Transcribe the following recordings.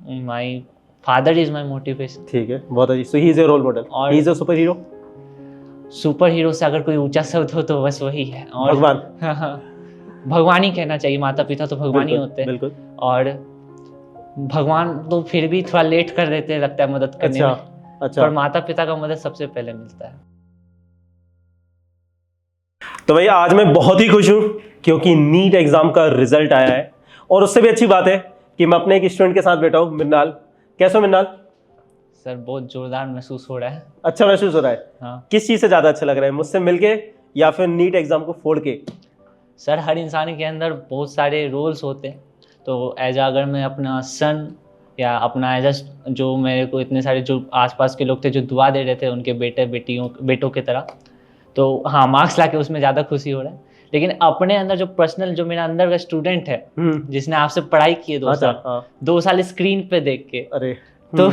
My father is my motivation. ठीक है, बहुत अच्छी। So he is your role model और he is a superhero. Superhero से अगर कोई ऊंचा शब्द हो तो बस वही है। और भगवान। भगवान ही कहना चाहिए, माता पिता तो भगवान ही होते हैं। बिल्कुल। और भगवान तो फिर भी थोड़ा लेट कर देते हैं लगता है मदद करने में। अच्छा। पर माता पिता का मदद सबसे पहले मिलता है। तो भैया आज मैं बहुत ही खुश हूँ क्योंकि नीट एग्जाम का रिजल्ट आया है और उससे भी अच्छी बात है कि मैं अपने एक स्टूडेंट के साथ बैठा हूँ। मृणाल, कैसे हो मृणाल? सर बहुत जोरदार महसूस हो रहा है। अच्छा महसूस हो रहा है? हाँ। किस चीज़ से ज़्यादा अच्छा लग रहा है, मुझसे मिलके या फिर नीट एग्जाम को फोड़ के? सर हर इंसान के अंदर बहुत सारे रोल्स होते हैं, तो एज अगर मैं अपना सन या अपना एज जो मेरे को इतने सारे जो आसपास के लोग थे जो दुआ दे रहे थे उनके बेटों की तरह, तो हाँ मार्क्स लाके उसमें ज़्यादा खुशी हो रहा है। लेकिन अपने अंदर जो पर्सनल जो मेरा अंदर का स्टूडेंट है जिसने आपसे पढ़ाई की है 2 साल स्क्रीन पे देख के, अरे तो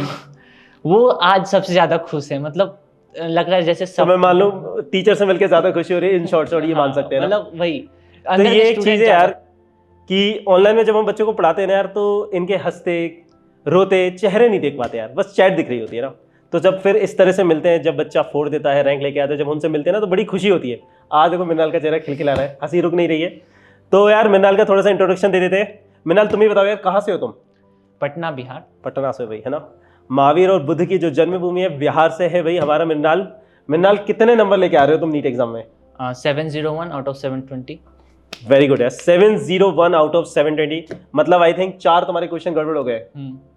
वो आज सबसे ज़्यादा खुश है। मतलब लग रहा है जैसे सब, तो मैं मान लूं टीचर से मिलकर ज्यादा खुशी हो रही है, इन शॉर्ट ये मान सकते हैं ना? मतलब वही तो ये एक चीज है यार कि ऑनलाइन में जब हम बच्चों को पढ़ाते हैं ना यार, तो इनके हंसते रोते चेहरे नहीं देख पाते यार, बस चैट दिख रही होती है ना। तो जब फिर इस तरह से मिलते हैं, जब बच्चा फोड़ देता है, रैंक लेके आता है, जब उनसे मिलते हैं ना तो बड़ी खुशी होती है। आज देखो मृणाल का चेहरा खिलखिला रहा है, हंसी रुक नहीं रही है। तो यार मृणाल का थोड़ा सा इंट्रोडक्शन दे देते हैं। मृणाल तुम ही बताओ यार, कहाँ से हो तुम? पटना बिहार। पटना से भाई, है ना? महावीर और बुद्ध की जो जन्मभूमि है बिहार से है भाई हमारा मृणाल। मृणाल कितने नंबर लेके आ रहे हो तुम नीट एग्जाम में? 701 आउट ऑफ 720। वेरी गुड है, 701 आउट ऑफ 720। मतलब आई थिंक 4 तुम्हारे क्वेश्चन गड़बड़ हो गए।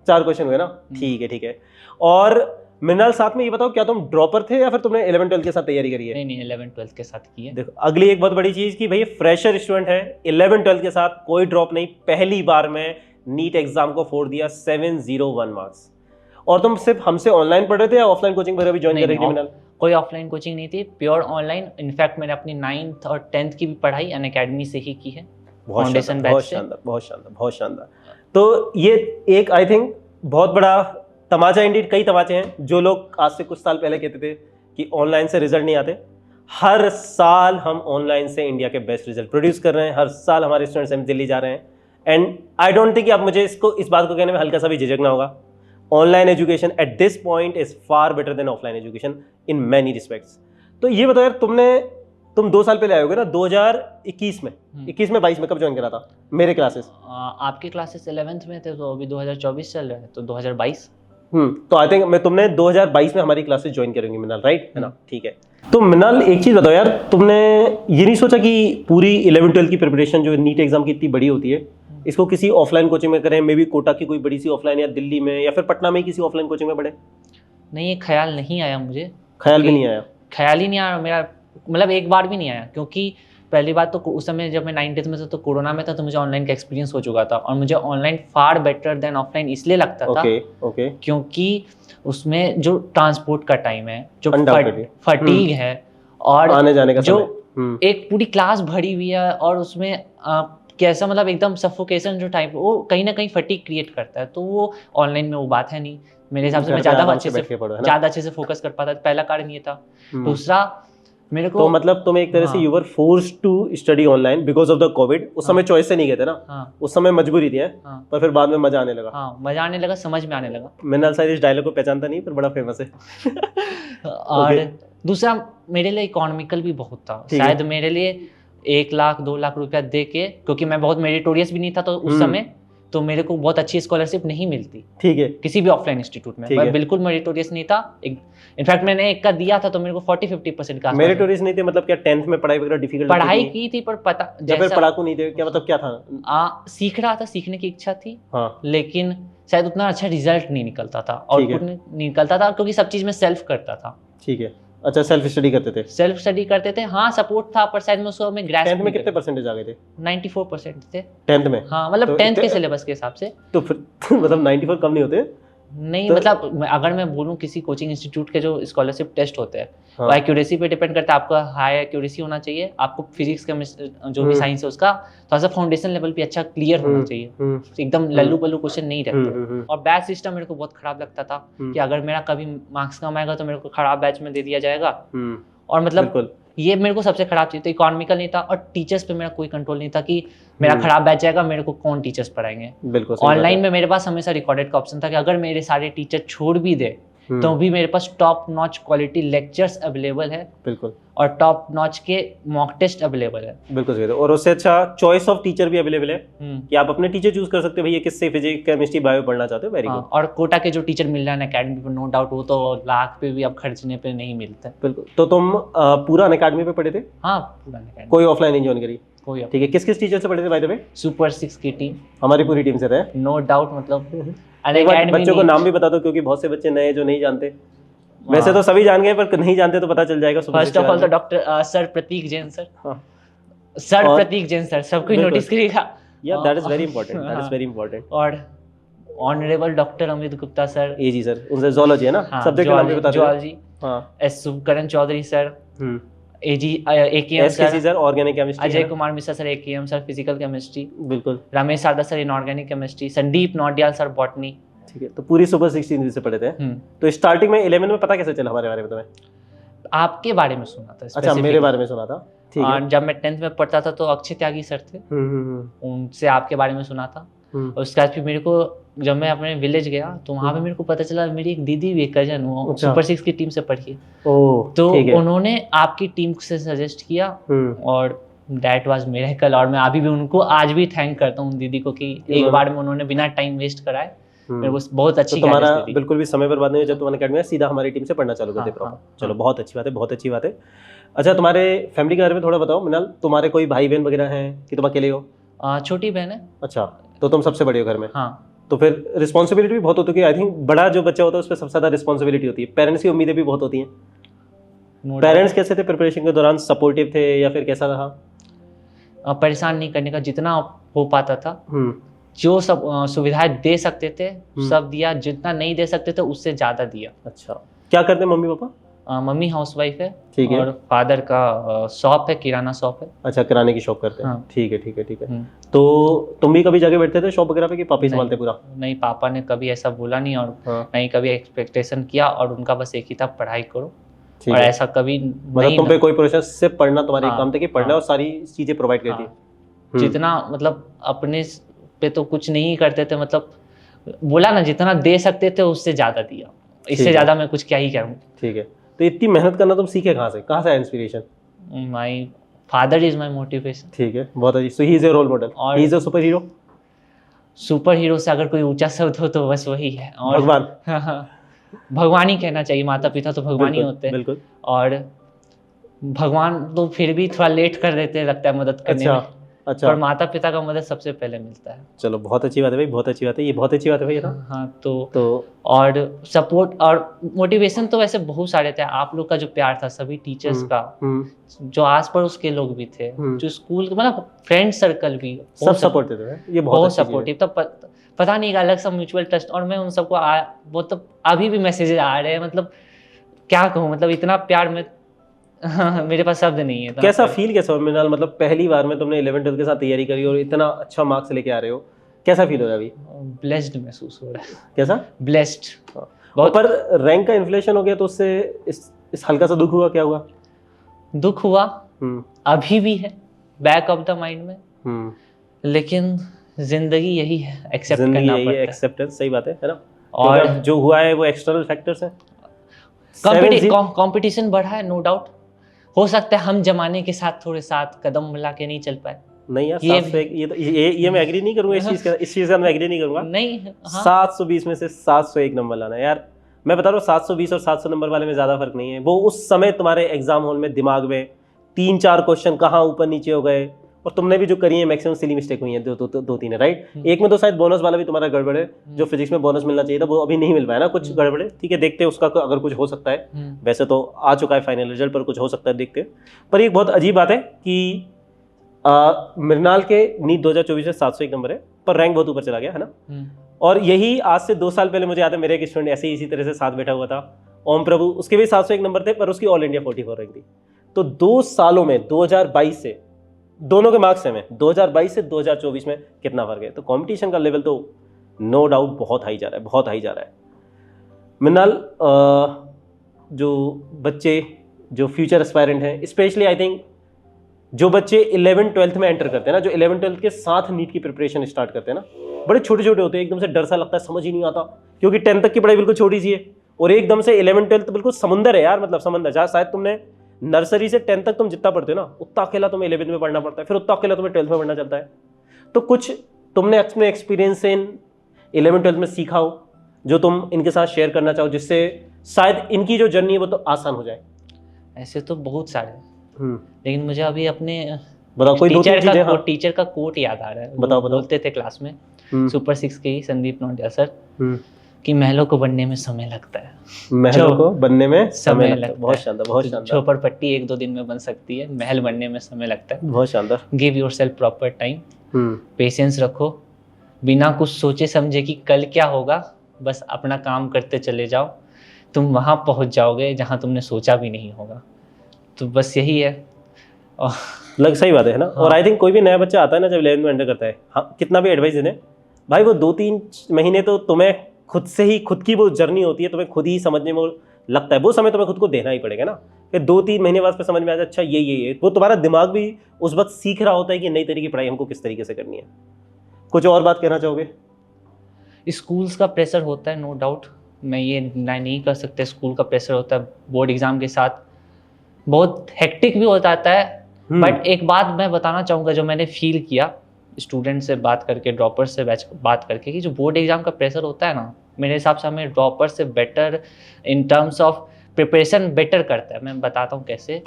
4 क्वेश्चन हुए ना? ठीक है ठीक है। और मृणाल साथ में ये बताओ, क्या तुम ड्रॉपर थे या फिर तुमने 11-12 के साथ तैयारी करी है? नहीं 11-12 के साथ की है। देखो अगली एक बहुत बड़ी चीज कि भाई फ्रेशर स्टूडेंट है, 11-12 के साथ कोई ड्रॉप नहीं, पहली बार में नीट एग्जाम को फोड़ दिया, 701 मार्क्स। और तुम सिर्फ हमसे ऑनलाइन पढ़ रहे थे या ऑफलाइन कोचिंग वगैरह भी ज्वाइन कर रही थी मृणाल? कोई ऑफलाइन कोचिंग नहीं थी, प्योर ऑनलाइन। इनफैक्ट मैंने अपनी 9th और 10th की भी पढ़ाई अनअकैडमी से ही की है, फाउंडेशन बैच से। बहुत शानदार बहुत शानदार। तो ये एक आई थिंक बहुत बड़ा तमाचा, इंडीड कई तमाचे हैं। जो लोग आज से कुछ साल पहले कहते थे कि ऑनलाइन से रिजल्ट नहीं आते, हर साल हम ऑनलाइन से इंडिया के बेस्ट रिजल्ट प्रोड्यूस कर रहे हैं। हर साल हमारे स्टूडेंट्स एम दिल्ली जा रहे हैं। एंड आई डोंट थिंक कि आप मुझे इस बात को कहने में हल्का सा भी झिझकना होगा। Online education at this point is far better than offline education in many respects. तो ये बताओ यार, तुम 2 साल पहले आए होगे ना, 2021 में, 21 में 22 में कब ज्वाइन करा था मेरे क्लासेस? आपके क्लासेस 11th में थे, तो अभी 2024 चल रहा है, तो 2022। तो आई थिंक तुमने 2022 में हमारी क्लासेस ज्वाइन करेंगे मृणाल, राइट है ना? ठीक है। तो मृणाल एक चीज बताओ यार, तुमने ये नहीं सोचा कि पूरी 11-12 की प्रिपरेशन जो नीट एग्जाम की इतनी बड़ी होती है, इसको किसी ऑफलाइन कोचिंग में करें? मे बी कोटा की कोई बड़ी सी ऑफलाइन, या दिल्ली में, या फिर पटना में किसी ऑफलाइन कोचिंग में पढ़े? नहीं, ये ख्याल नहीं आया मुझे। ख्याल भी नहीं आया? ख्याल ही नहीं आया मेरा, मतलब एक बार भी नहीं आया। क्योंकि पहली बात तो उस समय जब मैं 9th में था तो कोरोना में था, तो मुझे ऑनलाइन का एक्सपीरियंस हो चुका था। और मुझे online far better than offline इसलिए लगता था क्योंकि उसमें जो ट्रांसपोर्ट का टाइम है, जो फटीग है, और आने जाने का जो एक पूरी क्लास भरी हुई है, और उसमें कैसा मतलब एकदम सफोकेशन जो टाइप, वो कहीं ना कहीं फटीग क्रिएट करता है। तो वो ऑनलाइन में वो बात है नहीं मेरे हिसाब से। मैं ज़्यादा अच्छे से फोकस कर पाता। पहला कारण ये था। दूसरा, मेरे को तो मतलब तुम एक तरह से you were forced to study online because of the Covid. उस समय चॉइस से नहीं गए थे ना? उस समय मजबूरी थी। पर फिर बाद में मजा आने लगा। मजा आने लगा, समझ में आने लगा। मृणाल शायद इस डायलॉग को पहचानता नहीं, पर बड़ा फेमस है। और दूसरा, मेरे लिए इकोनॉमिकल भी बहुत था। शायद मेरे लिए 1 लाख 2 लाख रुपया दे के, क्योंकि मैं बहुत मेरिटोरियस भी नहीं था तो उस समय, तो मेरे को बहुत अच्छी स्कॉलरशिप नहीं मिलती। ठीक है, किसी भी ऑफलाइन इंस्टीट्यूट में मैं बिल्कुल मेरिटोरियस नहीं था। इनफैक्ट मैंने एक का दिया था तो मेरे को 40-50% का। मेरिटोरियस नहीं थे मतलब क्या? 10th में पढ़ाई वगैरह डिफिकल्ट पढ़ाई की थी, पर पता जैसे पढ़ाकू नहीं थे क्या? मतलब क्या था? सीख रहा था, सीखने की इच्छा थी। लेकिन शायद उतना अच्छा रिजल्ट नहीं निकलता था, आउटपुट नहीं निकलता था, क्योंकि सब चीज में सेल्फ करता था। ठीक है, अच्छा सेल्फ स्टडी करते थे? हाँ, सपोर्ट था, पर शायद मैं उसको मैं ग्रेस्प 10th में कितने परसेंटेज आ गए थे? 94% थे 10th में। हाँ, मतलब 10th के सिलेबस के हिसाब से। तो फिर मतलब 94 कम नहीं होते? नहीं, मतलब अगर मैं बोलूँ किसी कोचिंग इंस्टीट्यूट के जो स्कॉलरशिप टेस्ट होते हैं, वो एक्यूरेसी पे डिपेंड करता है। आपका हाई एक्यूरेसी होना चाहिए, आपको फिजिक्स केमिस्ट्री जो भी साइंस है उसका थोड़ा सा फाउंडेशन लेवल भी अच्छा क्लियर होना चाहिए, एकदम लल्लू पल्लू क्वेश्चन नहीं रहते। और बैच सिस्टम मेरे को बहुत खराब लगता था कि अगर मेरा कभी मार्क्स कम आएगा तो मेरे को खराब बैच में दे दिया जाएगा। और मतलब ये मेरे को सबसे खराब चीज़ था, इकोनॉमिकल नहीं था और टीचर्स पे मेरा कोई कंट्रोल नहीं था कि मेरा खराब बैच जाएगा, मेरे को कौन टीचर्स पढ़ाएंगे। बिल्कुल सही बात है। ऑनलाइन में मेरे पास हमेशा रिकॉर्डेड का ऑप्शन था कि अगर मेरे सारे टीचर छोड़ भी दे तो भी मेरे पास top notch quality lectures available है बिल्कुल, और टॉप नॉच के मॉक टेस्ट अवेलेबल है। बिल्कुल सही है। और उससे अच्छा चॉइस ऑफ टीचर भी अवेलेबल है कि आप अपने टीचर चूज कर सकते हो, भैया किससे फिजिक्स केमिस्ट्री बायो पढ़ना चाहते हो, वेरी गुड। और कोटा के जो टीचर मिल रहे हैं अकेडमी पर, नो डाउट वो तो लाख पे भी अब खर्चने पे नहीं मिलते। बिल्कुल। तो तुम पूरा अकेडमी पे पढ़े थे? हाँ, पूरा अकेडमी, कोई ऑफलाइन नहीं ज्वाइन करी? कोई ठीक है। किस किस टीचर से पढ़े थे बाय द वे? सुपर 6 की टीम, हमारी पूरी टीम से थे, नो डाउट। मतलब एक बार बच्चों को नाम भी बता दो, क्योंकि बहुत से बच्चे नए जो नहीं जानते, वैसे तो सभी जान गए पर नहीं जानते तो पता चल जाएगा। फर्स्ट ऑफ ऑल तो doctor sir Pratik Jain sir, sir Pratik Jain sir सबको नोटिस करेगा, या that is very important, that is very important. और honourable doctor Amit Gupta sir, AG sir, उनसे जूलॉजी है ना, सब्जेक्ट का नाम भी बता दो। जूलॉजी, हां, S Sukaran Chaudhary sir, AG AKM sir organic chemistry, Ajay Kumar Mishra sir AKM sir physical chemistry, बिल्कुल, Ramesh Sarda sir inorganic chemistry, Sandeep Naudiyal sir botany. ठीक है। तो पूरी सुपर 16 से पढ़े थे। तो स्टार्टिंग में 11 में पता कैसे चला हमारे बारे में तुम्हें? आपके बारे में सुना था। अच्छा, मेरे बारे में सुना था। ठीक है। जब मैं 10th में पढ़ता था तो अक्षय त्यागी सर थे, उनसे आपके बारे में सुना था। और उसके बाद फिर मेरे को जब मैं अपने विलेज गया तो वहाँ पे मेरे को पता चला मेरी एक दीदी भी, एक कजन, वो सुपर 6 की टीम से पढ़ी है। तो उन्होंने आपकी टीम से सजेस्ट किया और दैट वाज मिरेकल। और मैं अभी भी उनको आज भी थैंक करता हूँ दीदी को कि एक बार में उन्होंने बिना टाइम वेस्ट कराए मेरे को बहुत अच्छी। तो तुम्हारा बिल्कुल भी समय बर्बाद नहीं हुआ जब तुम अकेडमी में सीधा हमारी टीम से पढ़ना चालू करते प्रॉपर। चलो बहुत अच्छी बात है, बहुत अच्छी बात है। अच्छा, तुम्हारे फैमिली के बारे में थोड़ा बताओ मिनाल, तुम्हारे कोई भाई बहन वगैरह हैं कि तुम अकेले हो? छोटी बहन है। अच्छा, तो तुम सबसे बड़े हो घर में? हाँ। तो फिर रिस्पॉन्सिबिलिटी भी बहुत होती है। आई थिंक बड़ा जो बच्चा होता है उस पर सबसे ज्यादा रिस्पॉन्सिबिलिटी होती है। पेरेंट्स की उम्मीदें भी बहुत होती हैं। पेरेंट्स कैसे थे प्रिपरेशन के दौरान, सपोर्टिव थे या फिर कैसा रहा? परेशान नहीं करने का, जितना हो पाता था, जो सब सुविधाएं दे सकते थे सब दिया, जितना नहीं दे सकते थे उससे ज्यादा दिया। अच्छा, क्या करते हैं मम्मी पापा? मम्मी हाउसवाइफ है, ठीक है, और फादर का शॉप है, किराना शॉप है। अच्छा, किराने की शॉप करते हैं। हाँ। ठीक है, ठीक है, ठीक है। तो तुम भी कभी जाके बैठते थे शॉप वगैरह पे कि पापा ही संभालते पूरा? नहीं, पापा ने कभी ऐसा बोला नहीं और नहीं कभी एक्सपेक्टेशन किया, और उनका बस एक ही था, पढ़ाई करो। और ऐसा कभी मतलब तुम पे कोई प्रोसेस से पढ़ना तुम्हारे काम था कि पढ़ना और सारी चीजें प्रोवाइड करती है। जितना मतलब अपने पे तो कुछ नहीं करते थे, मतलब बोला ना जितना दे सकते थे उससे ज्यादा दिया, इससे ज्यादा मैं कुछ क्या ही करूं। ठीक है। तो इतनी मेहनत करना तुम सीखे कहाँ से inspiration? My father is my motivation. ठीक है, बहुत अच्छी। So he is your role model, he is a superhero. Superhero से अगर कोई ऊंचा शब्द हो तो बस वही है। और भगवान, भगवान ही कहना चाहिए, माता पिता तो भगवान ही होते हैं। बिल्कुल। और भगवान तो फिर भी थोड़ा लेट कर देते लगता है मदद करने में। अच्छा, पर माता पिता का मदद सबसे पहले मिलता है। चलो बहुत अच्छी बात है भाई, बहुत अच्छी बात है, ये बहुत अच्छी बात है भाई ना। हाँ, तो और सपोर्ट और मोटिवेशन तो वैसे बहुत सारे थे। आप लोग का जो प्यार था सभी टीचर्स का, जो आस पड़ोस के लोग भी थे, जो स्कूल मतलब फ्रेंड सर्कल भी सब सपोर्ट थे, ये बहुत सपोर्टिव था। पता नहीं अलग सा म्यूचुअल ट्रस्ट। और मैं उन सबको वो तो अभी भी मैसेजेस आ रहे हैं, मतलब क्या कहूँ, मतलब इतना प्यार में मेरे पास शब्द नहीं है। कैसा फील कैसा हो मिनाल, मतलब पहली बार में तुमने 11th 12th के साथ तैयारी करी और इतना अच्छा मार्क्स लेके आ रहे हो, कैसा फील हो रहा है अभी? ब्लेस्ड महसूस हो रहा है। कैसा? ब्लेस्ड। बहुत। पर रैंक का इन्फ्लेशन हो गया तो उससे इस हल्का सा दुख हुआ? क्या हुआ? दुख हुआ अभी भी है बैक ऑफ द माइंड में, लेकिन जिंदगी यही है, एक्सेप्ट करना पड़ता है। एक्सेप्टेंस, सही बात है ना। और जो हुआ है वो एक्सटर्नल फैक्टर्स हैं। कंपटीशन बढ़ा है, नो डाउट। हो सकता है हम जमाने के साथ थोड़े साथ कदम मिला के नहीं चल पाए। नहीं यार, ये मैं एग्री नहीं करूंगा इस चीज का मैं एग्री नहीं करूंगा। नहीं, हाँ। 720 में से 701 नंबर लाना यार, मैं बता रहा हूँ 720 और 700 नंबर वाले में ज्यादा फर्क नहीं है। वो उस समय तुम्हारे एग्जाम हॉल में दिमाग में 3-4 क्वेश्चन कहाँ ऊपर नीचे हो गए, और तुमने भी जो करी है मैक्सिमम सिली मिस्टेक हुई है, दो तीन है, राइट। एक में तो शायद बोनस वाला भी तुम्हारा गड़बड़ है, जो फिजिक्स में बोनस मिलना चाहिए था वो अभी नहीं मिल पाया ना, कुछ गड़बड़ है। ठीक है, देखते हैं उसका अगर कुछ हो सकता है। वैसे तो आ चुका है फाइनल रिजल्ट, पर कुछ हो सकता है, देखते हैं। पर एक बहुत अजीब बात है कि मृणाल के नीट 2024 में 701 नंबर है, पर रैंक बहुत ऊपर चला गया है ना। और यही आज से 2 साल पहले मुझे याद है, मेरे एक स्टूडेंट ऐसे ही इसी तरह से साथ बैठा हुआ था, ओम प्रभु, उसके भी 701 नंबर थे, पर उसकी ऑल इंडिया 44 रैंक थी। तो 2 सालों में 2022 से दोनों के मार्क्स सेम है, 2022 से 2024 में कितना फर्क है। तो कंपटीशन का लेवल तो नो डाउट बहुत हाई जा रहा है, बहुत हाई जा रहा है। मिनाल, जो बच्चे जो फ्यूचर एस्पायरेंट हैं, स्पेशली आई थिंक जो बच्चे 11th-12th में एंटर करते हैं ना, जो 11th-12th के साथ नीट की प्रिपरेशन स्टार्ट करते हैं ना, बड़े छोटे छोटे होते हैं, एकदम से डर सा लगता है, समझ ही नहीं आता, क्योंकि 10th तक की पढ़ाई बिल्कुल छोटी सी है और एकदम से 11th-12th बिल्कुल समंदर है यार, मतलब समंदर, जहाँ शायद तुमने नर्सरी से 10th तक तुम जितना पढ़ते हो ना, उतना अकेला तुम्हें 11th में पढ़ना पड़ता है, फिर उतना अकेला तुम्हें 12th में पढ़ना चलता है। तो कुछ तुमने अपने एक्सपीरियंस से 11th-12th में सीखा हो जो तुम इनके साथ शेयर करना चाहो, जिससे शायद इनकी जो जर्नी है वो तो आसान हो जाए। ऐसे तो बहुत सारे हैं, लेकिन मुझे अभी अपने बताओ कोई दो तीन चीजें। हाँ, टीचर का कोट याद आ रहा है। बताओ वो बोलते थे क्लास में, सुपर 6 के ही संदीप नोटिया सर, कि महलों को बनने में समय लगता है, महलों को बनने में समय लगता है। लगता बहुत है। शानदार, बहुत शानदार। झोपड़पट्टी 1-2 दिन में बन सकती है, महल बनने में समय लगता है। बहुत शानदार। Give yourself proper time, patience रखो, बिना कुछ सोचे समझे कि कल क्या होगा, बस अपना काम करते चले जाओ, तुम वहां पहुंच जाओगे जहां तुमने सोचा भी नहीं होगा। तो बस यही है। सही बात है ना। हाँ। और आई थिंक कोई भी नया बच्चा आता है ना, जब 11th में एंटर करता है, हाँ, कितना भी एडवाइस देने भाई, वो 2-3 महीने तो तुम्हें खुद से ही, खुद की वो जर्नी होती है, तुम्हें खुद ही समझने में लगता है, वो समय तुम्हें खुद को देना ही पड़ेगा ना। फिर 2-3 महीने बाद फिर समझ में आ जाए, अच्छा ये वो तुम्हारा दिमाग भी उस वक्त सीख रहा होता है कि नई तरीके की पढ़ाई हमको किस तरीके से करनी है। कुछ और बात कहना चाहोगे? स्कूल्स का प्रेशर होता है, नो डाउट, मैं ये नहीं कर सकते, स्कूल का प्रेशर होता है, बोर्ड एग्जाम के साथ बहुत हेक्टिक भी हो जाता है। बट एक बात मैं बताना चाहूँगा जो मैंने फील किया स्टूडेंट से बात करके, ड्रॉपर से बात करके, कि जो बोर्ड एग्जाम का प्रेशर होता है ना, मेरे हिसाब से हमें ड्रॉपर से better in terms of preparation better करता है। मैं बताता हूँ कैसे।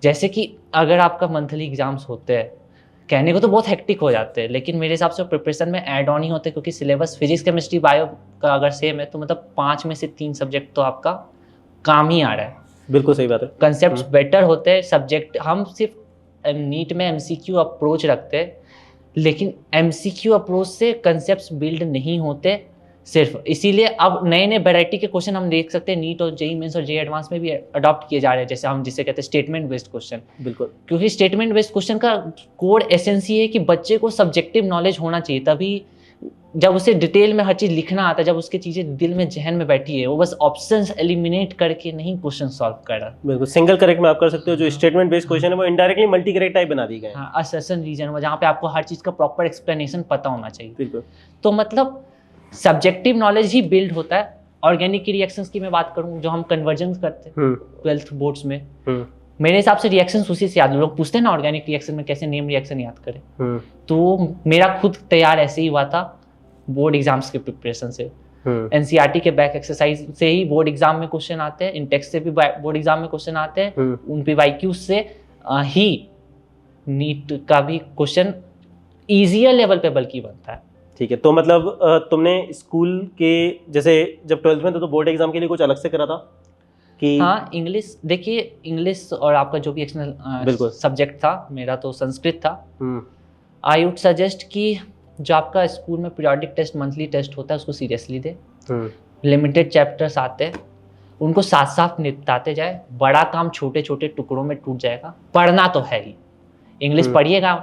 जैसे कि अगर आपका मंथली एग्जाम्स होते हैं, कहने को तो बहुत हेक्टिक हो जाते हैं, लेकिन मेरे हिसाब से प्रिपरेशन में ऐड ऑन ही होते हैं, क्योंकि सिलेबस फिजिक्स केमिस्ट्री बायो का अगर सेम है तो मतलब 5 में से 3 सब्जेक्ट तो आपका काम ही आ रहा है। बिल्कुल सही बात है। कंसेप्ट बेटर होते हैं, सब्जेक्ट हम सिर्फ नीट में एमसीक्यू अप्रोच रखते हैं, लेकिन एमसीक्यू अप्रोच से कंसेप्ट बिल्ड नहीं होते सिर्फ। इसीलिए अब नए नए वैरायटी के क्वेश्चन हम देख सकते हैं, नीट और जेईई मेंस और जेईई एडवांस में भी अडॉप्ट किए जा रहे हैं, जैसे हम जिसे कहते हैं स्टेटमेंट बेस्ड क्वेश्चन। बिल्कुल, क्योंकि स्टेटमेंट बेस्ड क्वेश्चन का कोर एसेंस ये है कि बच्चे को सब्जेक्टिव नॉलेज होना चाहिए, तभी जब उसे डिटेल में हर चीज़ लिखना आता है, जब उसकी चीज़ें दिल में जहन में बैठी है, वो बस ऑप्शंस एलिमिनेट करके नहीं क्वेश्चन सॉल्व कर रहा। बिल्कुल, सिंगल करेक्ट में आप कर सकते हो। जो स्टेटमेंट बेस्ड क्वेश्चन है वो इनडायरेक्टली मल्टी करेक्ट टाइप बना दी गए हैं। हाँ, असर्शन रीजन, जहाँ पे आपको हर चीज़ का प्रॉपर एक्सप्लेनेशन पता होना चाहिए। बिल्कुल। तो मतलब सब्जेक्टिव नॉलेज ही बिल्ड होता है। ऑर्गेनिक की रिएक्शंस की मैं बात करूँ, जो हम कन्वर्जन करते हैं 12th बोर्ड्स में, मेरे हिसाब से रिएक्शंस उसी से याद। लोग पूछते हैं ना ऑर्गेनिक रिएक्शन में कैसे नेम रिएक्शन याद करें, तो मेरा खुद तैयार ऐसे ही हुआ था बोर्ड एग्जाम्स के प्रिपरेशन से। एनसीईआरटी के बैक एक्सरसाइज से ही बोर्ड एग्जाम में क्वेश्चन आते हैं, इंटेक्स से भी बोर्ड एग्जाम में क्वेश्चन आते हैं, उन पीवाईक्यू से ही नीट का भी क्वेश्चन इजियर लेवल पे बल्कि बनता है। ठीक है, तो मतलब तुमने स्कूल के जैसे जब 12th में तो बोर्ड एग्जाम के लिए कुछ अलग से करा था कि? हाँ, इंग्लिश, देखिए इंग्लिश और आपका जो भी एक्सटर्नल सब्जेक्ट था, मेरा तो संस्कृत था। आई वुड सजेस्ट कि जो आपका स्कूल में पीरियोडिक टेस्ट, मंथली टेस्ट होता है, उसको सीरियसली दे। लिमिटेड चैप्टर्स आते हैं, उनको साथ साथ निपटाते जाए, बड़ा काम छोटे छोटे टुकड़ों में टूट जाएगा। पढ़ना तो है ही, इंग्लिश पढ़िएगा,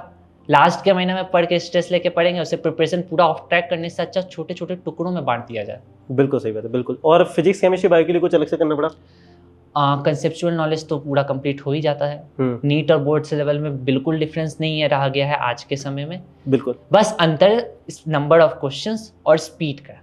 लास्ट के महीने में पढ़ के स्ट्रेस लेके पढ़ेंगे, उससे प्रिपरेशन पूरा ऑफ ट्रैक करने से अच्छा छोटे छोटे टुकड़ों में बांट दिया जाए। बिल्कुल सही बात है, बिल्कुल। और फिजिक्स केमिस्ट्री बायो के लिए कुछ अलग से करना पड़ा? कंसेप्चुअल नॉलेज तो पूरा कंप्लीट हो ही जाता है। नीट और बोर्ड से लेवल में बिल्कुल डिफरेंस नहीं है, रहा गया है आज के समय में। बिल्कुल, बस अंतर नंबर ऑफ क्वेश्चंस और स्पीड का,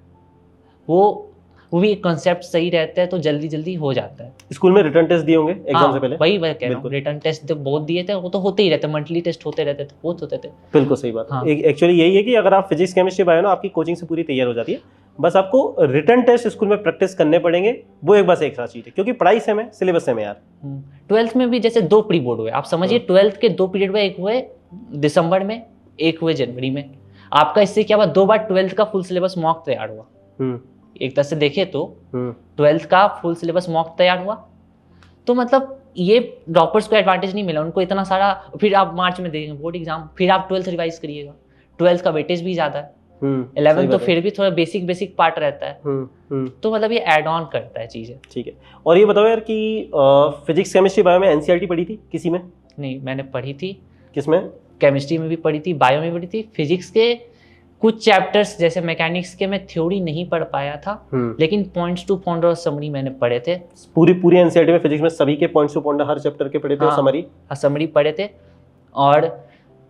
वो भी कॉन्सेप्ट सही रहता है तो जल्दी जल्दी हो जाता है। स्कूल में रिटर्न टेस्ट दिए होंगे एग्जाम से पहले? वही मैं कह रहा हूँ, रिटर्न टेस्ट तो बहुत दिए थे, वो तो होते ही रहते, मंथली टेस्ट होते रहते थे, बहुत होते थे। बिल्कुल सही बात। हाँ। एक्चुअली यही है कि अगर आप फिजिक्स केमिस्ट्री बायो ना, आपकी कोचिंग से पूरी तैयार हो जाती है, बस आपको रिटर्न टेस्ट स्कूल में प्रैक्टिस करने पड़ेंगे, वो एक बस एक साथ चीज है, क्योंकि पढ़ाई सेम है, सिलेबस सेम है यार। 12th में भी जैसे 2 प्री बोर्ड हुए, आप समझिए 12th के 2 पीरियड हुए, एक हुए दिसंबर में, एक हुए जनवरी में। आपका इससे क्या हुआ, 2 बार 12th का फुल सिलेबस मॉक तैयार हुआ। एक तरह से देखे तो 12th का फुल सिलेबस मॉक तैयार हुआ, तो मतलब ये ड्रॉपर्स को एडवांटेज नहीं मिला, उनको इतना सारा। फिर आप मार्च में देखेंगे बोर्ड एग्जाम, फिर आप 12th रिवाइज करिएगा, 12th का वेटेज भी ज्यादा है, 11th तो फिर भी थोड़ा बेसिक पार्ट रहता है। तो मतलब ये ऐड ऑन करता है चीजें। ठीक है, और ये बताओ यार कि फिजिक्स केमिस्ट्री बायो में एनसीईआरटी पढ़ी थी किसी में? नहीं, मैंने पढ़ी थी। किसमें? केमिस्ट्री में भी पढ़ी थी, बायो में पढ़ी थी, फिजिक्स के कुछ चैप्टर्स जैसे मैकेनिक्स के मैं थ्योरी नहीं पढ़ पाया था, लेकिन पॉइंट्स टू पॉइंटर और समरी मैंने पढ़े थे। पूरी एनसीईआरटी में फिजिक्स में सभी के पॉइंट्स टू पॉइंटर हर चैप्टर के पढ़े थे? हाँ, समरी समरी पढ़े थे। और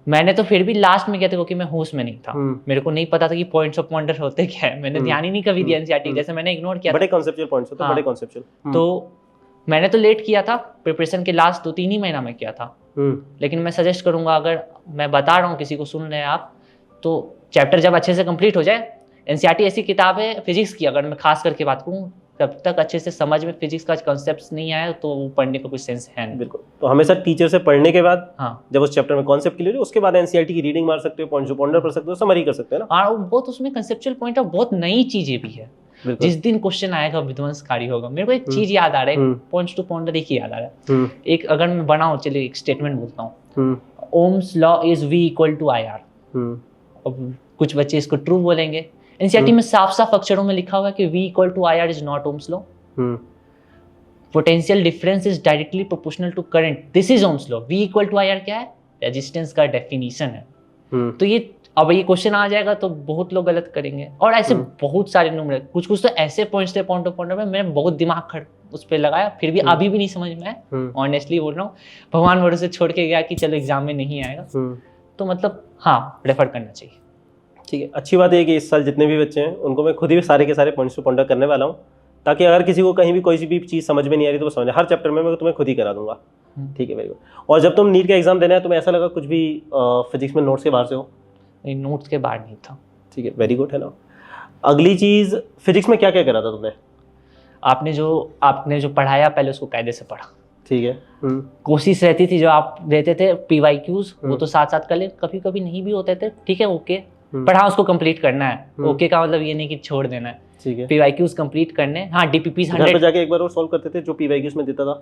मैंने तो फिर भी लास्ट में किया था क्योंकि मैं होश में नहीं था, मेरे को नहीं पता था कि पॉइंट्स ऑफ पॉइंटर होते क्या है, मैंने ध्यान ही नहीं कभी दिया एनसीईआरटी, जैसे मैंने इग्नोर किया। बड़े कॉन्सेप्चुअल पॉइंट्स होते हैं, बड़े कॉन्सेप्चुअल। तो मैंने तो लेट किया था, प्रिपरेशन के लास्ट 2-3 ही महीना में किया था। लेकिन मैं सजेस्ट करूंगा, अगर मैं बता रहा हूँ किसी को सुन रहे हैं आप, तो चैप्टर जब अच्छे से कंप्लीट हो जाए, एनसीईआरटी ऐसी किताब है फिजिक्स की, अगर मैं खास करके बात करूँ, तब तक अच्छे से समझ में फिजिक्स का कॉन्सेप्ट्स नहीं आया तो वो पढ़ने का कुछ सेंस है नहीं। बिल्कुल। तो हमेशा टीचर से पढ़ने के बाद, हाँ, जब उस चैप्टर में कॉन्सेप्ट क्लियर हो, उसके बाद एनसीईआरटी की रीडिंग मार सकते हो, पॉइंट्स टू पॉइंटर पढ़ सकते हो, समरी कर सकते हो ना। और बहुत उसमें कंसेप्चुअल पॉइंट और बहुत नई चीजें भी है। जिस दिन क्वेश्चन आएगा विध्वंसकारी होगा। मेरे को एक चीज याद आ रहा है, पॉइंट्स टू पॉइंटर एक ही याद आ रहा है। एक अगर मैं बनाऊं, चलिए एक स्टेटमेंट बोलता हूँ, Ohm's law is V equal to IR। अब कुछ बच्चे इसको ट्रू बोलेंगे, एनसीईआरटी में साफ साफ अक्षरों में लिखा हुआ है कि V equal to IR is not Ohm's law. Potential difference is directly proportional to current, this is Ohm's law. V equal to IR क्या है? रेजिस्टेंस का डेफिनेशन है। तो ये अब ये क्वेश्चन आ जाएगा तो बहुत लोग गलत करेंगे। और ऐसे बहुत सारे नंबर, कुछ तो ऐसे पॉइंट्स थे पॉइंट ऑफ पॉइंटर में, मैंने बहुत दिमाग उस पर लगाया, फिर भी अभी भी नहीं समझ में आया। ऑनेस्टली बोल रहा हूँ, भगवान भरोसे छोड़ के गया कि चलो एग्जाम में नहीं आएगा। तो मतलब हाँ, रेफर करना चाहिए। ठीक है, अच्छी बात है कि इस साल जितने भी बच्चे हैं उनको मैं खुद ही सारे के सारे पॉइंट्स टू पॉइंटर करने वाला हूँ, ताकि अगर किसी को कहीं भी कोई भी चीज़ समझ में नहीं आ रही तो वो समझे। हर चैप्टर में मैं तुम्हें खुद ही करा दूंगा। ठीक है, वेरी गुड। और जब तुम नीट का एग्जाम देना है, तुम्हें ऐसा लगा कुछ भी फिजिक्स में नोट्स के बाहर से हो? नोट्स के बाहर नहीं था। ठीक है, वेरी गुड है ना। अगली चीज़, फिजिक्स में क्या क्या करा था तुमने? आपने जो पढ़ाया पहले उसको कायदे से पढ़ा। ठीक है। कोशिश रहती थी जो आप देते थे PYQs, वो तो साथ साथ कर ले, कभी कभी नहीं भी होते थे। ठीक है, ओके पढ़ा, उसको कंप्लीट करना है। ओके का मतलब ये नहीं कि छोड़ देना है। ठीक है, PYQs कंप्लीट करने। हाँ, DPPs 100 घर पे जाके एक बार और सॉल्व करते थे जो PYQs में देता था?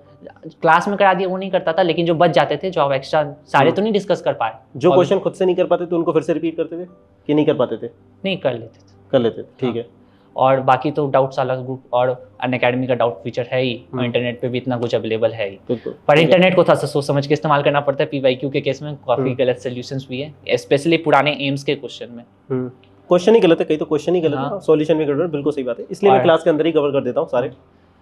क्लास में करा दिया वो नहीं करता था, लेकिन जो बच जाते थे, जो आप एक्स्ट्रा सारे तो नहीं डिस्कस कर पाए, जो क्वेश्चन खुद से नहीं कर पाते थे उनको फिर से रिपीट करते थे कि नहीं कर पाते थे? नहीं, कर लेते थे। कर लेते थे, ठीक है। और बाकी तो डाउट्स अलग ग्रुप और अनअकैडमी का डाउट फीचर है ही, और इंटरनेट पे भी इतना कुछ अवेलेबल है ही। पर इंटरनेट को थोड़ा सा सोच समझ के इस्तेमाल करना पड़ता है। PYQ के केस में काफी गलत सोल्यूशंस भी है, स्पेशली पुराने एम्स के क्वेश्चन में। क्वेश्चन ही गलत है, कई तो क्वेश्चन ही गलत है, सॉल्यूशन भी गलत है। बिल्कुल सही बात है, इसलिए मैं क्लास के अंदर ही कवर कर देता हूँ सारे।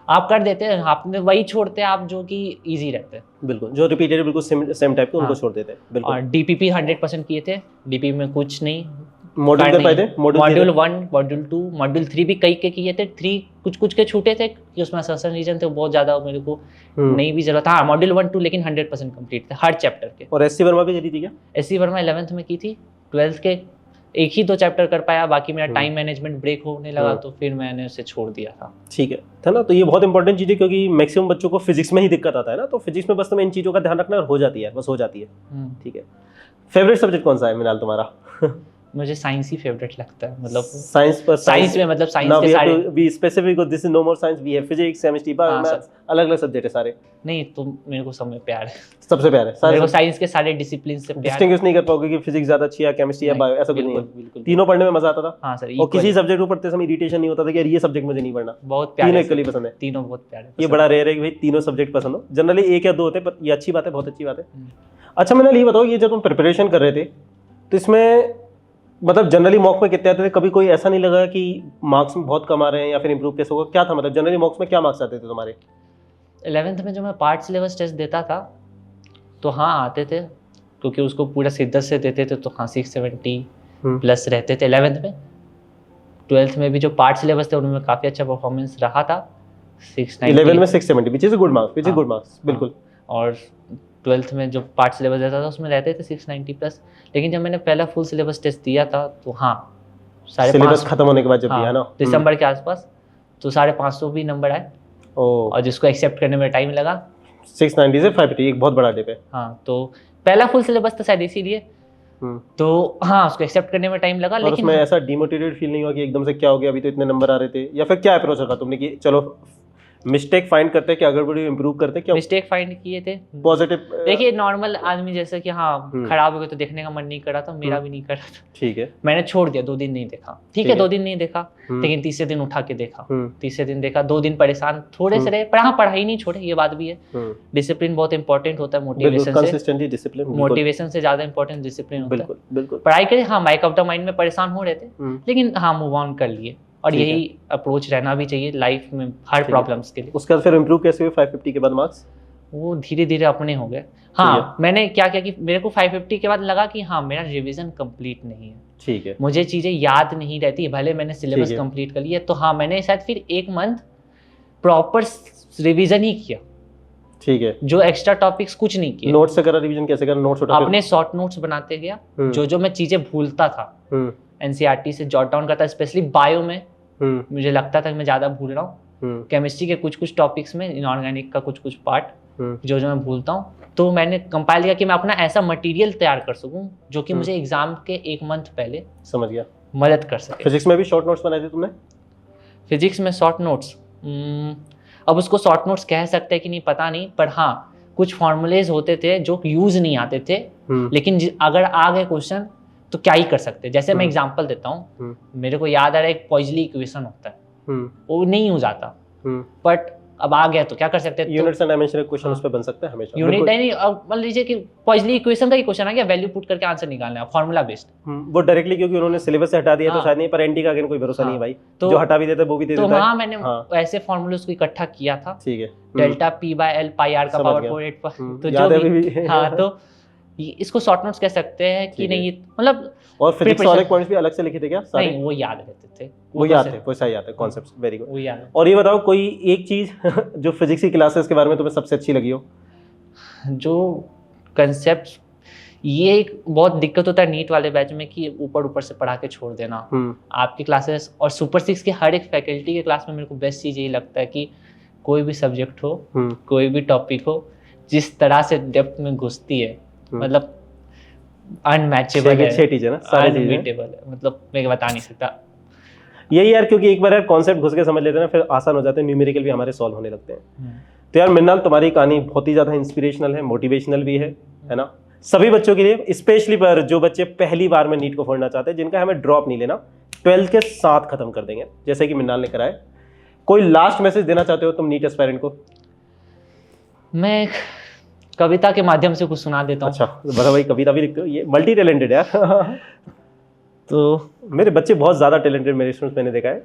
आप कर देते हैं, आपने वही छोड़ते हैं आप जो कि इजी रहते हैं। बिल्कुल, जो रिपीटेड बिल्कुल सेम टाइप के उनको छोड़ देते हैं। बिल्कुल। और DPP 100% किए थे। DPP में कुछ नहीं। मॉड्यूल कर पाए थे? मॉड्यूल 1, मॉड्यूल 2, मॉड्यूल 3 भी कई के किए थे। 3 कुछ के छूटे थे कि उसमें असर्शन रीजन थे, बहुत ज्यादा मेरे को नहीं भी जरूरत। हाँ, मॉड्यूल 1, 2 लेकिन 100% कंप्लीट थे हर चैप्टर के। और SC वर्मा भी करी थी क्या? SC वर्मा 11th में की थी। 12th के एक ही 2 चैप्टर कर पाया, बाकी मेरा टाइम मैनेजमेंट ब्रेक होने लगा तो फिर मैंने उसे छोड़ दिया था। ठीक है, था ना। तो ये बहुत इंपॉर्टेंट चीज़ है, क्योंकि मैक्सिमम बच्चों को फिजिक्स में ही दिक्कत आता है ना, तो फिजिक्स में बस तुम्हें इन चीज़ों का ध्यान रखना हो जाती है, बस हो जाती है। ठीक है। फेवरेट सब्जेक्ट कौन सा है मिनाल तुम्हारा? मुझे साइंस ही फेवरेट लगता है। मतलब साइंस में मतलब साइंस के सारे be specific, this is no more science, we have physics, chemistry, bio, maths, अलग-अलग सब्जेक्ट है सारे। नहीं, तो मेरे को सब में प्यार है। सबसे प्यार है सारे। मेरे को साइंस के सारे डिसिप्लिन से प्यार है। डिस्टिंग्विश नहीं कर पाओगे कि फिजिक्स ज्यादा अच्छी है, केमिस्ट्री या बायो, ऐसा कुछ नहीं है। तीनों पढ़ने में मजा आता था। हां सर। और किसी सब्जेक्ट को पढ़ते समय इरिटेशन नहीं होता था कि यार ये सब्जेक्ट मुझे नहीं पढ़ना। बहुत प्यार है। तीनों इक्वली पसंद है। तीनों बहुत प्यार है। ये बड़ा रेयर है कि भाई तीनों सब्जेक्ट पसंद हो। जनरली 1 या 2 होते हैं, पर ये अच्छी बात है, बहुत अच्छी बात है। अच्छा, मैंने ये बताओ, ये जब तुम प्रिपरेशन कर रहे थे तो इसमें मतलब जनरली मॉक में कितने आते थे? कभी कोई ऐसा नहीं लगा कि मार्क्स में बहुत कम आ रहे हैं या फिर इंप्रूव कैसे होगा? क्या था मतलब जनरली मॉक्स में क्या मार्क्स आते थे तुम्हारे? 11th में जो मैं पार्ट सिलेबस टेस्ट देता था तो हाँ आते थे, क्योंकि उसको पूरा शिद्दत से देते थे, तो हाँ 670 प्लस रहते थे 11th में। 12th में भी जो पार्ट सिलेबस थे उनमें काफ़ी अच्छा परफॉर्मेंस रहा था। 690 11 में 670 विच इज गुड मार्क्स, बिल्कुल। और 12th में जो पार्ट सिलेबस रहता था उसमें रहते थे 690 प्लस। लेकिन जब मैंने पहला फुल सिलेबस टेस्ट दिया था तो हाँ सिलेबस खत्म होने के बाद जब दिया ना दिसंबर के आसपास, तो 550 भी नंबर आए। और जिसको एक्सेप्ट करने में टाइम लगा। 690 से 550 एक बहुत बड़ा डिप है। हाँ, तो पहला फुल सिलेबस था शायद इसीलिए। तो हाँ, उसको एक्सेप्ट करने में टाइम लगा। लेकिन उसमें ऐसा डिमोटिवेटेड फील नहीं हुआ कि एकदम से क्या हो गया, अभी तो इतने नंबर आ रहे थे? या फिर क्या अप्रोच रखा तुमने कि चलो मिस्टेक फाइंड करते हैं, क्या गड़बड़ी इंप्रूव करते हैं, क्या मिस्टेक फाइंड किए थे। पॉजिटिव? देखिए नॉर्मल आदमी जैसे कि हाँ खराब हो गया तो देखने का मन नहीं कर रहा था, मेरा भी नहीं कर रहा था, ठीक है, मैंने छोड़ दिया, 2 दिन नहीं देखा, ठीक है 2 दिन नहीं देखा, लेकिन तीसरे दिन उठा के देखा, तीसरे दिन देखा, 2 दिन परेशान थोड़े से रहे, पर हाँ पढ़ाई नहीं छोड़े, ये बात भी है। डिसिप्लिन बहुत इंपॉर्टेंट होता है मोटिवेशन से ज्यादा इंपॉर्टेंट डिसिप्लिन होता है। बिल्कुल पढ़ाई करें, हाँ बैक ऑफ द माइंड में परेशान हो रहे थे, लेकिन हाँ मूव ऑन कर लिए, और यही अप्रोच रहना भी चाहिए लाइफ में हर प्रॉब्लम्स के लिए। उसके बाद फिर इंप्रूव कैसे हुए 550 के बाद मार्क्स? वो धीरे धीरे अपने हो गए। हाँ मैंने क्या किया कि मेरे को 550 के बाद लगा कि हाँ मेरा रिवीजन कंप्लीट नहीं है, ठीक है, मुझे चीज़ें याद नहीं रहती, भले मैंने सिलेबस कंप्लीट कर लिया, तो हाँ मैंने शायद फिर 1 मंथ प्रॉपर रिवीजन ही किया, ठीक है, जो एक्स्ट्रा टॉपिक्स कुछ नहीं किए। नोट्स से करा रिवीजन? कैसे करा? नोट्स उठा अपने शॉर्ट नोट्स बनाते गया, जो मैं चीज़ें भूलता था एनसीईआरटी से जॉट डाउन करता, स्पेशली बायो में मुझे लगता था कि मैं ज़्यादा भूल रहा हूँ, केमिस्ट्री के कुछ टॉपिक्स में, इनऑर्गेनिक का कुछ पार्ट जो मैं भूलता हूँ, तो मैंने कंपाइल किया कि मैं अपना ऐसा मटेरियल तैयार कर सकूं जो कि मुझे एग्जाम के 1 मंथ पहले समझ गया मदद कर सके। फिजिक्स में भी शॉर्ट नोट्स बनाए थे तुमने? फिजिक्स में शॉर्ट नोट्स, अब उसको शॉर्ट नोट्स कह सकते हैं कि नहीं पता नहीं, पर हाँ कुछ फॉर्मूलेज होते थे जो यूज नहीं आते थे, लेकिन अगर आ गए क्वेश्चन तो क्या ही कर सकते। जैसे मैं एग्जांपल देता हूँ, मेरे को याद आ रहा है एक पॉइजली इक्वेशन होता है, वो नहीं यूज आता, बट अब आ गया तो क्या कर सकते हैं। यूनिट्स एंड डायमेंशन क्वेश्चन उस पे बन सकता है हमेशा। यूनिट नहीं, अब मान लीजिए कि पॉइजली इक्वेशन का ही क्वेश्चन आ गया, वैल्यू पुट करके आंसर निकालना है, फार्मूला बेस्ड। वो डायरेक्टली क्योंकि उन्होंने सिलेबस से हटा दिया तो शायद नहीं, पर एनटी का अगेन कोई भरोसा नहीं है भाई, तो जो हटा भी देता है वो भी दे देता है। तो हाँ मैंने ऐसे फार्मूलास को इकट्ठा किया था, ठीक है, delta P by L pi R का पावर 4 8 पर, तो जो भी हाँ, तो इसको शॉर्ट नोट्स कह सकते हैं कि नहीं, मतलब। और फिजिक्स वाले पॉइंट्स भी अलग से लिखे थे क्या सारे? नहीं, वो याद रहते थे, वो याद थे, वो सही याद है कॉन्सेप्ट्स, वेरी गुड, वो याद। और ये बताओ कोई एक चीज जो फिजिक्स की क्लासेस के बारे में तुम्हें सबसे अच्छी लगी हो? जो कंसेप्ट, ये एक बहुत दिक्कत होता है नीट वाले बैच में कि ऊपर से पढ़ा के छोड़ देना आपकी क्लासेस, और सुपर 6 के हर एक फैकल्टी के क्लास में मेरे को बेस्ट चीज़ यही लगता है कि कोई भी सब्जेक्ट हो, कोई भी टॉपिक हो, जिस तरह से डेप्थ में घुसती है, मतलब अनमैचेबल है, 6 टीचर ना, सारे अनबीटेबल है, मतलब मैं बता नहीं सकता। यही यार, क्योंकि एक बार कॉन्सेप्ट घुस के समझ लेते हैं ना, फिर आसान हो जाते हैं, न्यूमेरिकल भी हमारे सॉल्व होने लगते हैं। तो यार मृणाल, तुम्हारी कहानी बहुत ही ज़्यादा इंस्पिरेशनल है, मोटिवेशनल भी है ना, सभी बच्चों के लिए, स्पेशली पर जो बच्चे पहली बार में नीट को फोड़ना चाहते हैं, जिनका हमें ड्रॉप नहीं लेना, 12th के साथ खत्म कर देंगे जैसे कि मृणाल ने करा है। कोई लास्ट मैसेज देना चाहते हो तुम नीट एस्पायरेंट को? मैं कविता के माध्यम से कुछ सुना देता हूँ। अच्छा, बड़ा भाई कविता भी लिखते हो, ये मल्टी टैलेंटेड यार। तो मेरे बच्चे बहुत ज़्यादा टैलेंटेड, मेरे स्टूडेंट्स मैंने देखा है,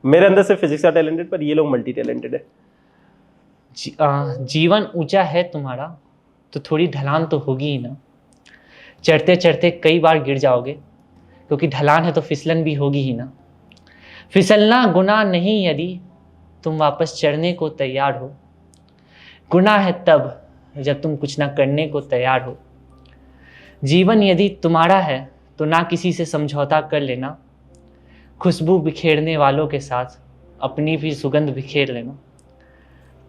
मेरे अंदर से फिजिक्स का टैलेंटेड, पर ये लोग मल्टी टैलेंटेड है। जीवन ऊंचा है तुम्हारा तो थोड़ी ढलान तो होगी ही ना, चढ़ते चढ़ते कई बार गिर जाओगे, क्योंकि ढलान है तो फिसलन भी होगी ही ना। फिसलना गुनाह नहीं यदि तुम वापस चढ़ने को तैयार हो, गुनाह है तब जब तुम कुछ ना करने को तैयार हो। जीवन यदि तुम्हारा है तो ना किसी से समझौता कर लेना, खुशबू बिखेरने वालों के साथ अपनी भी सुगंध बिखेर लेना।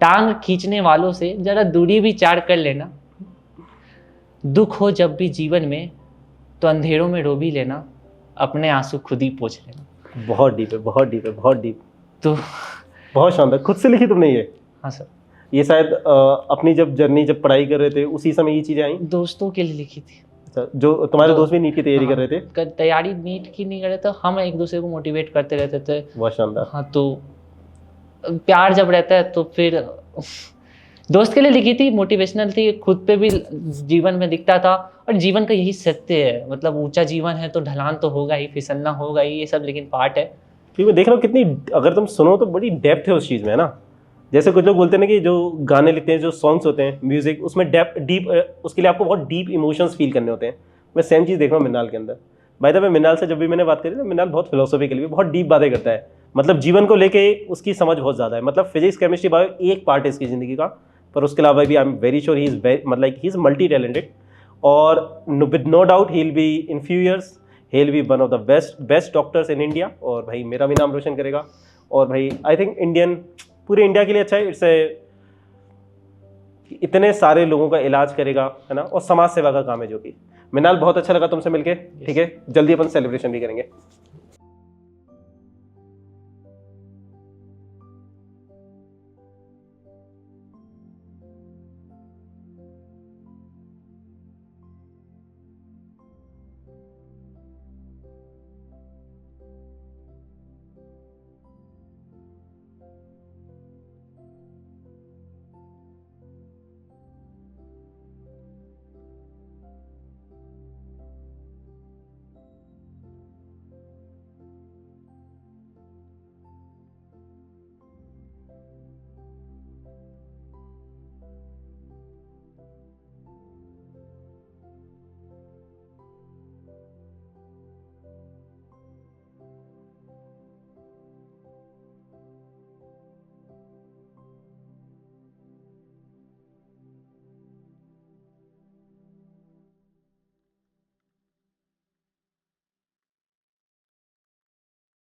टांग खींचने वालों से जरा दूरी भी चार कर लेना। दुख हो जब भी जीवन में तो अंधेरों में रो भी लेना, अपने आंसू खुद ही पोंछ लेना। बहुत डीप है, बहुत डीप है, बहुत डीप। तो बहुत शानदार। खुद से लिखी तुमने ये? हाँ सर। ये शायद अपनी जब जर्नी, जब पढ़ाई कर रहे थे उसी समय ये चीज़ें आई? दोस्तों के लिए लिखी थी। अच्छा, जो तुम्हारे दोस्त भी नीट की तैयारी कर रहे थे? तैयारी नीट की नहीं कर रहे थे, हम एक दूसरे को मोटिवेट करते रहते थे। बहुत शानदार। हाँ, तो प्यार जब रहता है तो फिर दोस्त के लिए लिखी थी, मोटिवेशनल थी, खुद पे भी जीवन में दिखता था, और जीवन का यही सत्य है, मतलब ऊंचा जीवन है तो ढलान तो होगा ही, फिसलना होगा ही, ये सब लेकिन पार्ट है। फिर मैं देख रहा हूँ कितनी, अगर तुम सुनो तो बड़ी डेप्थ है उस चीज़ में, है ना। जैसे कुछ लोग बोलते हैं ना कि जो गाने लिखते हैं, जो सॉन्ग्स होते हैं, म्यूजिक, उसमें डीप, उसके लिए आपको बहुत डीप इमोशंस फील करने होते हैं। मैं सेम चीज़ देख रहा हूँ मृणाल के अंदर। बाय द वे, मृणाल से जब भी मैंने बात करी ना, मृणाल बहुत फिलोसॉफिकल भी, बहुत डीप बातें करता है, मतलब जीवन को लेके उसकी समझ बहुत ज़्यादा है। मतलब फिजिक्स, केमिस्ट्री, बायो एक पार्ट है इसकी ज़िंदगी का, पर उसके अलावा भी I am very sure he is मतलब ही इज़ मल्टी टैलेंटेड, और with no doubt he will be in few years, he will be one of the best doctors in India, और भाई मेरा भी नाम रोशन करेगा, और भाई आई थिंक पूरे इंडिया के लिए अच्छा है। इट्स इतने सारे लोगों का इलाज करेगा, है ना, और समाज सेवा का काम है जो कि। मृणाल, बहुत अच्छा लगा तुमसे मिलके, ठीक है, जल्दी अपन सेलिब्रेशन भी करेंगे।